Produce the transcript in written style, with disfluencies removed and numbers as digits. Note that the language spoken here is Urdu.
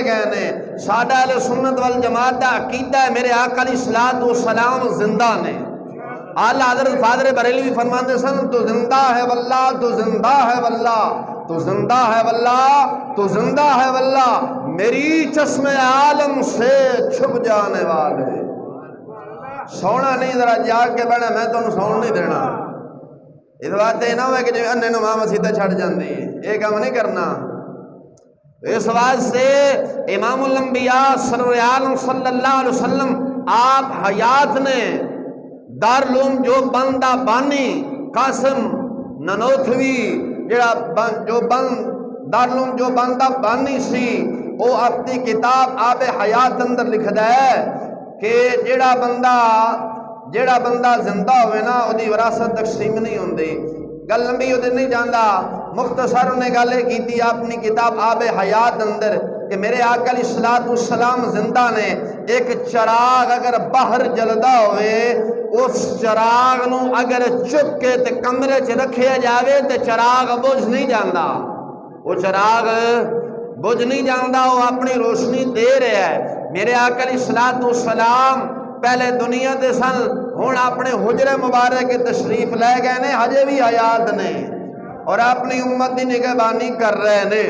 گئے نے. ساڈا اہل سنت والجماعت دا عقیدہ ہے میرے آقا علیہ الصلوۃ والسلام زندہ نے. اعلیٰ حضرت فاضل بریلوی فرماتے سن تو زندہ ہے واللہ تو زندہ ہے واللہ تو زندہ ہے واللہ تو زندہ ہے واللہ میری چشم عالم سے چھپ جانے والے. سونا نہیں ذرا جاگ کے بہنا میں تمہیں سون نہیں دینا. اس واسطے یہ نہ ہوئے کہ جو انے نو ماں مسیطہ چھڑ جاندی یہ کام نہیں کرنا. اس واسطے امام الانبیاء صلی اللہ علیہ وسلم آپ حیات نے دارالعلوم جو بندہ بانی قاسم ننوتوی جڑا جو دارالعلوم جو بندہ بانی سی وہ اپنی کتاب آب حیات اندر لکھدا ہے کہ جڑا بندہ زندہ ہوئے نا وہ دی وراثت تقسیم نہیں ہوندی. گل لمبی وہ نہیں جاندا. مختصر انہیں گل کی تھی اپنی کتاب آب حیات اندر کہ میرے آقا علیہ الصلوۃ والسلام زندہ نے. ایک چراغ اگر باہر جلدا ہوئے اس چراغ نو اگر چک کے تے کمرے چ رکھیا جاوے تے چراغ بجھ نہیں جاندا. وہ چراغ بجھ نہیں جاندا. وہ اپنی روشنی دے رہا ہے. میرے آقا علیہ الصلوۃ والسلام پہلے دنیا دے سن ہن اپنے حجرے مبارک کے تشریف لے گئے نے ہجے بھی حیات نے اور اپنی امت دی نگہبانی کر رہے نے.